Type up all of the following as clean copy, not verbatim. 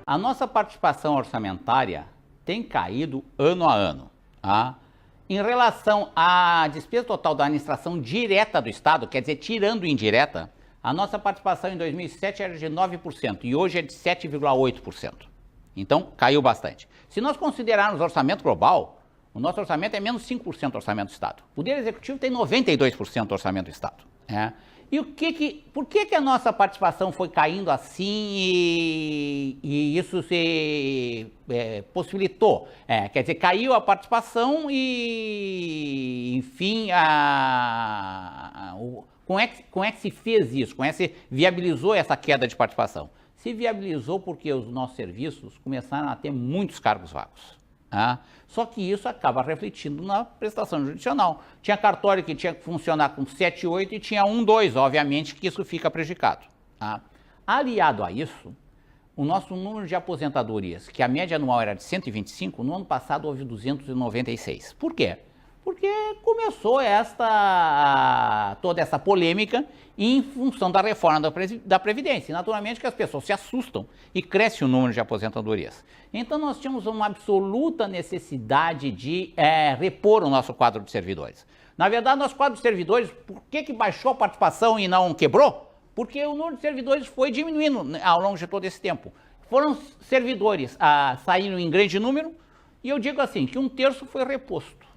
A nossa participação orçamentária tem caído ano a ano. Tá? Em relação à despesa total da administração direta do Estado, quer dizer, tirando indireta, a nossa participação em 2007 era de 9% e hoje é de 7,8%. Então, caiu bastante. Se nós considerarmos orçamento global, o nosso orçamento é menos 5% do orçamento do Estado. O Poder Executivo tem 92% do orçamento do Estado. E por que a nossa participação foi caindo assim e isso se possibilitou? Quer dizer, caiu a participação e, enfim, como é que se fez isso? Como é que se viabilizou essa queda de participação? Se viabilizou porque os nossos serviços começaram a ter muitos cargos vagos. Só que isso acaba refletindo na prestação jurisdicional. Tinha cartório que tinha que funcionar com 7, 8 e tinha 1, 2, obviamente que isso fica prejudicado. Aliado a isso, o nosso número de aposentadorias, que a média anual era de 125, no ano passado houve 296. Por quê? Porque começou toda essa polêmica em função da reforma da Previdência. Naturalmente que as pessoas se assustam e cresce o número de aposentadorias. Então nós tínhamos uma absoluta necessidade de repor o nosso quadro de servidores. Na verdade, nosso quadro de servidores, por que baixou a participação e não quebrou? Porque o número de servidores foi diminuindo ao longo de todo esse tempo. Foram servidores saíram em grande número e eu digo assim, que 1/3 foi reposto.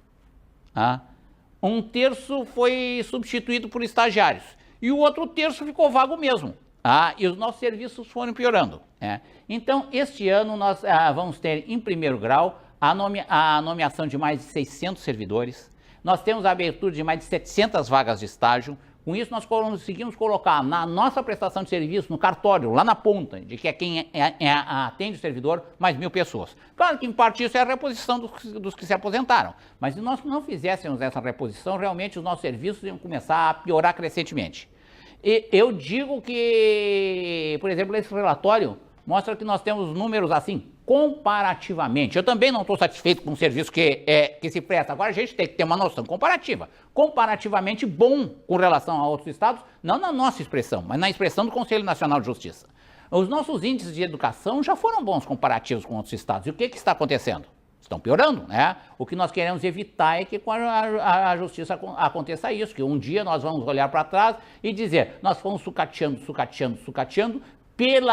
1/3 foi substituído por estagiários e o outro terço ficou vago mesmo. E os nossos serviços foram piorando. Então, este ano nós vamos ter, em primeiro grau, a nomeação de mais de 600 servidores. Nós temos a abertura de mais de 700 vagas de estágio. Com isso, nós conseguimos colocar na nossa prestação de serviço, no cartório, lá na ponta, de que é quem atende o servidor, mais 1.000 pessoas. Claro que, em parte, isso é a reposição dos que se aposentaram. Mas se nós não fizéssemos essa reposição, realmente os nossos serviços iam começar a piorar crescentemente. E eu digo que, por exemplo, esse relatório mostra que nós temos números assim, comparativamente. Eu também não estou satisfeito com o serviço que se presta. Agora a gente tem que ter uma noção comparativa. Comparativamente bom com relação a outros estados, não na nossa expressão, mas na expressão do Conselho Nacional de Justiça. Os nossos índices de educação já foram bons comparativos com outros estados. E o que está acontecendo? Estão piorando, né? O que nós queremos evitar é que com a justiça aconteça isso, que um dia nós vamos olhar para trás e dizer, nós fomos sucateando, pelo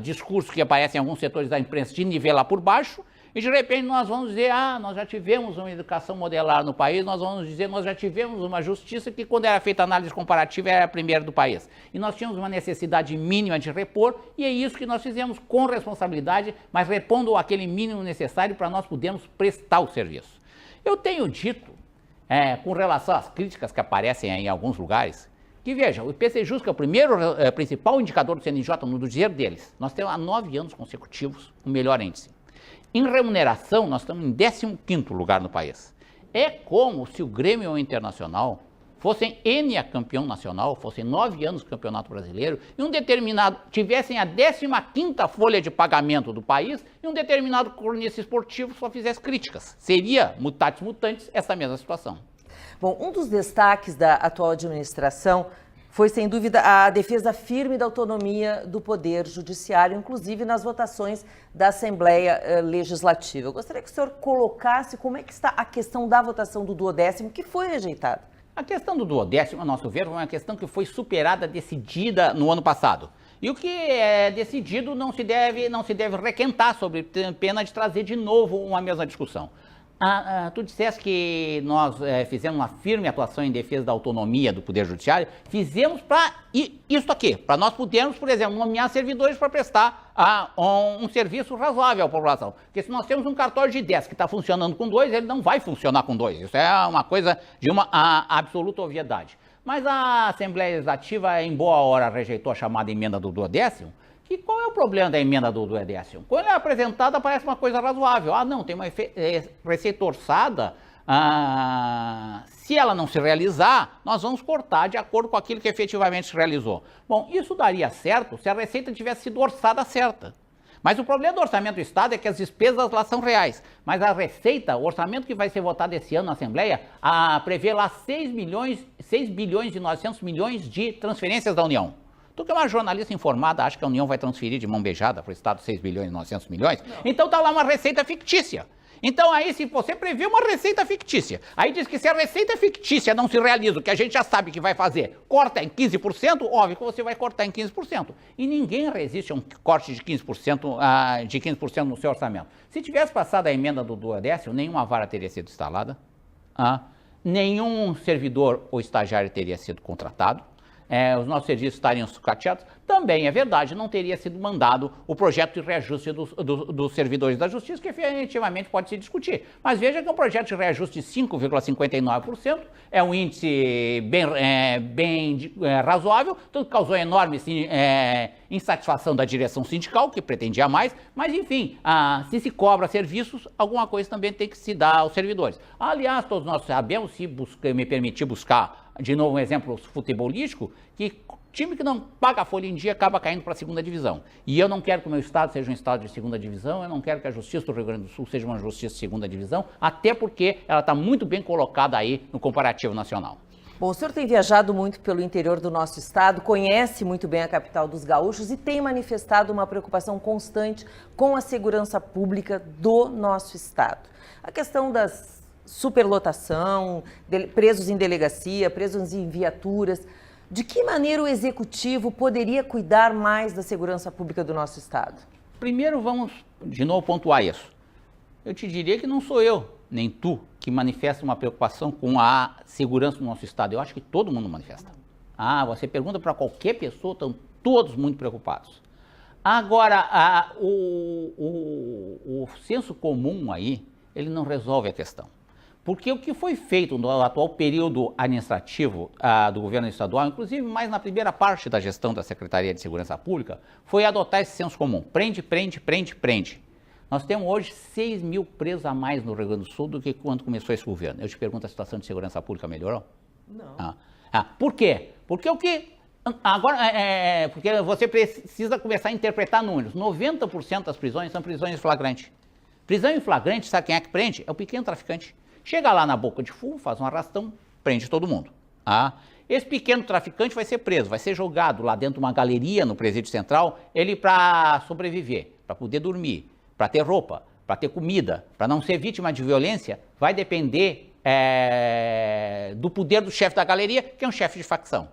discurso que aparece em alguns setores da imprensa de nivelar por baixo, e de repente nós vamos dizer, nós já tivemos uma educação modelar no país, nós vamos dizer, nós já tivemos uma justiça que quando era feita análise comparativa era a primeira do país. E nós tínhamos uma necessidade mínima de repor, e é isso que nós fizemos com responsabilidade, mas repondo aquele mínimo necessário para nós podermos prestar o serviço. Eu tenho dito, com relação às críticas que aparecem em alguns lugares, que veja, o IPCJus, que é o principal indicador do CNJ no dinheiro deles, nós temos há 9 anos consecutivos o melhor índice. Em remuneração, nós estamos em 15º lugar no país. É como se o Grêmio Internacional fossem campeão nacional, fossem 9 anos do Campeonato Brasileiro, e tivessem a 15ª folha de pagamento do país, e um determinado cronista esportivo só fizesse críticas. Seria, mutatis mutandis, essa mesma situação. Bom, um dos destaques da atual administração foi, sem dúvida, a defesa firme da autonomia do Poder Judiciário, inclusive nas votações da Assembleia Legislativa. Eu gostaria que o senhor colocasse como é que está a questão da votação do 10º, que foi rejeitada. A questão do 10º, a nosso ver, foi uma questão que foi superada, decidida no ano passado. E o que é decidido não se deve requentar sobre pena de trazer de novo uma mesma discussão. Tu disseste que nós fizemos uma firme atuação em defesa da autonomia do Poder Judiciário. Fizemos para isso aqui, para nós podermos, por exemplo, nomear servidores para prestar um serviço razoável à população. Porque se nós temos um cartório de 10 que está funcionando com 2, ele não vai funcionar com 2. Isso é uma coisa de uma absoluta obviedade. Mas a Assembleia Legislativa, em boa hora, rejeitou a chamada emenda do 10º. E qual é o problema da emenda do 10º? Quando ela é apresentada, parece uma coisa razoável. Não, tem uma receita orçada. Se ela não se realizar, nós vamos cortar de acordo com aquilo que efetivamente se realizou. Bom, isso daria certo se a receita tivesse sido orçada certa. Mas o problema do orçamento do Estado é que as despesas lá são reais. Mas a receita, o orçamento que vai ser votado esse ano na Assembleia, prevê lá 6 bilhões e 900 milhões de transferências da União. Tu que é uma jornalista informada, acha que a União vai transferir de mão beijada para o Estado 6 bilhões e 900 milhões? Não. Então tá lá uma receita fictícia. Então aí se você prevê uma receita fictícia, aí diz que se a receita fictícia não se realiza, o que a gente já sabe que vai fazer, corta em 15%, óbvio que você vai cortar em 15%. E ninguém resiste a um corte de 15% no seu orçamento. Se tivesse passado a emenda do duodécimo, nenhuma vara teria sido instalada, nenhum servidor ou estagiário teria sido contratado. Os nossos serviços estariam sucateados, também é verdade, não teria sido mandado o projeto de reajuste dos servidores da Justiça, que efetivamente pode se discutir. Mas veja que é um projeto de reajuste de 5,59%, é um índice bem razoável, tudo causou enorme insatisfação da direção sindical, que pretendia mais, mas enfim, se cobra serviços, alguma coisa também tem que se dar aos servidores. Aliás, todos nós sabemos, se me permitir buscar de novo um exemplo futebolístico, que time que não paga a folha em dia acaba caindo para a segunda divisão. E eu não quero que o meu estado seja um estado de segunda divisão, eu não quero que a Justiça do Rio Grande do Sul seja uma justiça de segunda divisão, até porque ela está muito bem colocada aí no comparativo nacional. Bom, o senhor tem viajado muito pelo interior do nosso estado, conhece muito bem a capital dos gaúchos e tem manifestado uma preocupação constante com a segurança pública do nosso estado. A questão das superlotação, presos em delegacia, presos em viaturas. De que maneira o Executivo poderia cuidar mais da segurança pública do nosso estado? Primeiro vamos, de novo, pontuar isso. Eu te diria que não sou eu, nem tu, que manifesta uma preocupação com a segurança do nosso estado. Eu acho que todo mundo manifesta. Você pergunta para qualquer pessoa, estão todos muito preocupados. Agora, o senso comum aí, ele não resolve a questão. Porque o que foi feito no atual período administrativo do governo estadual, inclusive mais na primeira parte da gestão da Secretaria de Segurança Pública, foi adotar esse senso comum. Prende, prende, prende, prende. Nós temos hoje 6 mil presos a mais no Rio Grande do Sul do que quando começou esse governo. Eu te pergunto, a situação de segurança pública melhorou? Não. Por quê? Porque porque você precisa começar a interpretar números. 90% das prisões são prisões em flagrante. Prisão em flagrante, sabe quem é que prende? É o pequeno traficante. Chega lá na boca de fumo, faz um arrastão, prende todo mundo. Esse pequeno traficante vai ser preso, vai ser jogado lá dentro de uma galeria no Presídio Central, ele para sobreviver, para poder dormir, para ter roupa, para ter comida, para não ser vítima de violência, vai depender do poder do chefe da galeria, que é um chefe de facção.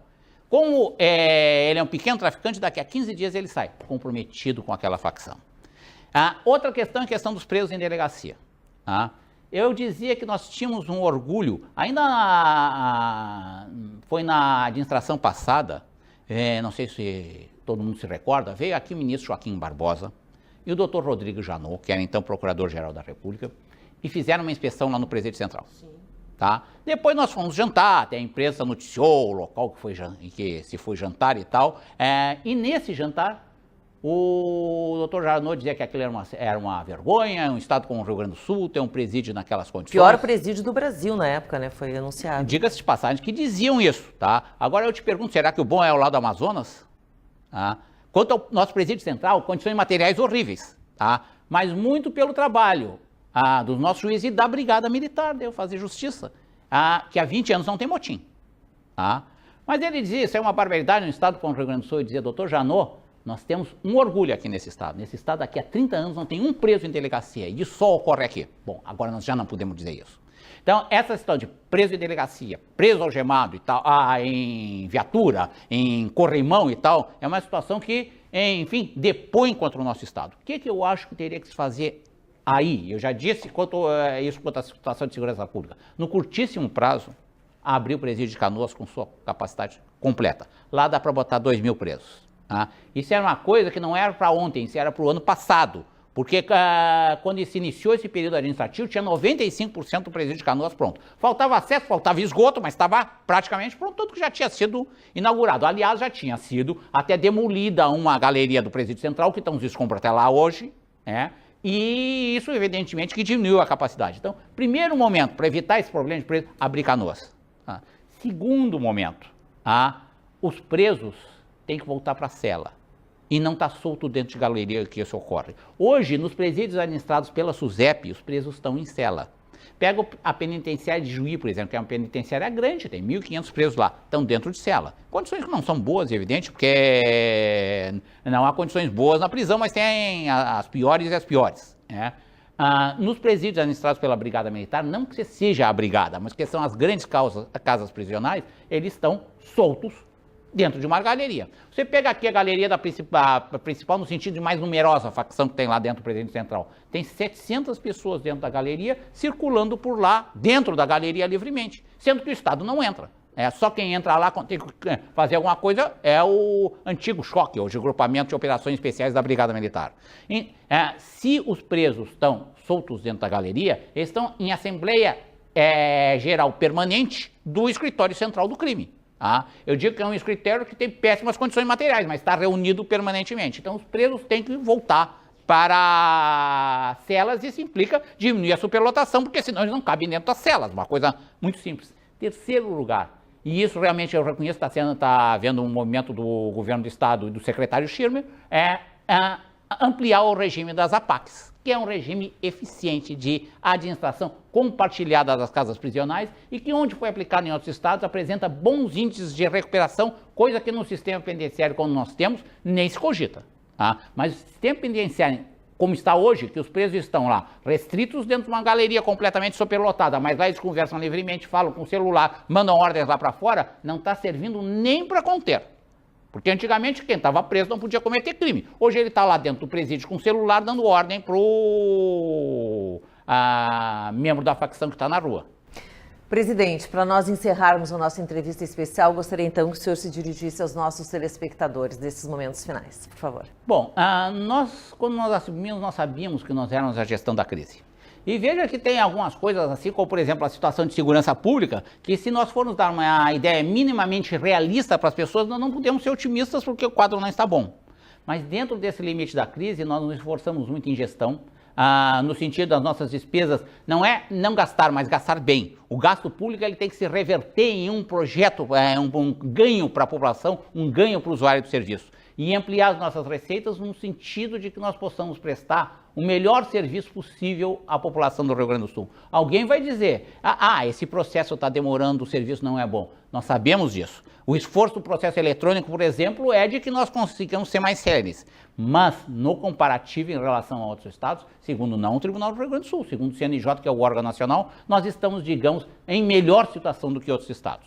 Como ele é um pequeno traficante, daqui a 15 dias ele sai, comprometido com aquela facção. Outra questão é a questão dos presos em delegacia. Eu dizia que nós tínhamos um orgulho, ainda foi na administração passada, não sei se todo mundo se recorda, veio aqui o ministro Joaquim Barbosa e o doutor Rodrigo Janot, que era então procurador-geral da República, e fizeram uma inspeção lá no Presídio Central. Sim. Depois nós fomos jantar, até a imprensa noticiou o local que se foi jantar e tal, e nesse jantar, o doutor Janot dizia que aquilo era uma vergonha, um estado como o Rio Grande do Sul, ter um presídio naquelas condições. Pior presídio do Brasil na época, né? Foi anunciado. Diga-se de passagem que diziam isso, Agora eu te pergunto, será que o bom é o lado do Amazonas? Quanto ao nosso presídio central, condições materiais horríveis, Mas muito pelo trabalho dos nossos juízes e da Brigada Militar, de eu fazer justiça, que há 20 anos não tem motim, Mas ele dizia, isso é uma barbaridade no estado como o Rio Grande do Sul, ele dizia, doutor Janot, nós temos um orgulho aqui nesse estado. Nesse estado, daqui a 30 anos, não tem um preso em delegacia. E isso só ocorre aqui. Bom, agora nós já não podemos dizer isso. Então, essa situação de preso em delegacia, preso algemado e tal, em viatura, em corrimão e tal, é uma situação que, enfim, depõe contra o nosso estado. O que eu acho que teria que se fazer aí? Eu já disse quanto à situação de segurança pública. No curtíssimo prazo, abrir o presídio de Canoas com sua capacidade completa. Lá dá para botar 2 mil presos. Isso era uma coisa que não era para ontem, isso era para o ano passado, porque quando se iniciou esse período administrativo, tinha 95% do presídio de Canoas pronto. Faltava acesso, faltava esgoto, mas estava praticamente pronto, tudo que já tinha sido inaugurado. Aliás, já tinha sido até demolida uma galeria do presídio central, que estão os escombros até lá hoje, e isso evidentemente que diminuiu a capacidade. Então, primeiro momento, para evitar esse problema de preso, abrir Canoas. Segundo momento, os presos tem que voltar para a cela e não está solto dentro de galeria que isso ocorre. Hoje, nos presídios administrados pela SUSEP, os presos estão em cela. Pega a penitenciária de Juí, por exemplo, que é uma penitenciária grande, tem 1.500 presos lá, estão dentro de cela. Condições que não são boas, evidente, porque não há condições boas na prisão, mas tem as piores e as piores, né? Nos presídios administrados pela Brigada Militar, não que seja a brigada, mas que são as grandes casas prisionais, eles estão soltos dentro de uma galeria. Você pega aqui a galeria da principal no sentido de mais numerosa facção que tem lá dentro do Presídio Central. Tem 700 pessoas dentro da galeria, circulando por lá, dentro da galeria livremente, sendo que o Estado não entra. Só quem entra lá quando tem que fazer alguma coisa é o antigo choque, hoje Grupamento de Operações Especiais da Brigada Militar. Se os presos estão soltos dentro da galeria, eles estão em assembleia geral permanente do escritório central do crime. Eu digo que é um escritório que tem péssimas condições materiais, mas está reunido permanentemente. Então os presos têm que voltar para celas e isso implica diminuir a superlotação, porque senão eles não cabem dentro das celas, uma coisa muito simples. Terceiro lugar, e isso realmente eu reconheço, está havendo um movimento do governo do estado e do secretário Schirmer, ampliar o regime das APACs, que é um regime eficiente de administração compartilhada das casas prisionais e que, onde foi aplicado em outros estados, apresenta bons índices de recuperação, coisa que no sistema penitenciário, como nós temos, nem se cogita. Mas o sistema penitenciário, como está hoje, que os presos estão lá restritos dentro de uma galeria completamente superlotada, mas lá eles conversam livremente, falam com o celular, mandam ordens lá para fora, não está servindo nem para conter. Porque antigamente quem estava preso não podia cometer crime. Hoje ele está lá dentro do presídio com o celular dando ordem para o membro da facção que está na rua. Presidente, para nós encerrarmos a nossa entrevista especial, gostaria então que o senhor se dirigisse aos nossos telespectadores desses momentos finais, por favor. Bom, quando nós assumimos, nós sabíamos que nós éramos a gestão da crise. E veja que tem algumas coisas, assim como, por exemplo, a situação de segurança pública, que se nós formos dar uma ideia minimamente realista para as pessoas, nós não podemos ser otimistas porque o quadro não está bom. Mas dentro desse limite da crise, nós nos esforçamos muito em gestão, no sentido das nossas despesas, não é não gastar, mas gastar bem. O gasto público ele tem que se reverter em um projeto, um ganho para a população, um ganho para o usuário do serviço. E ampliar as nossas receitas no sentido de que nós possamos prestar o melhor serviço possível à população do Rio Grande do Sul. Alguém vai dizer, esse processo está demorando, o serviço não é bom. Nós sabemos disso. O esforço do processo eletrônico, por exemplo, é de que nós consigamos ser mais céleres. Mas, no comparativo em relação a outros estados, segundo não o Tribunal do Rio Grande do Sul, segundo o CNJ, que é o órgão nacional, nós estamos, digamos, em melhor situação do que outros estados.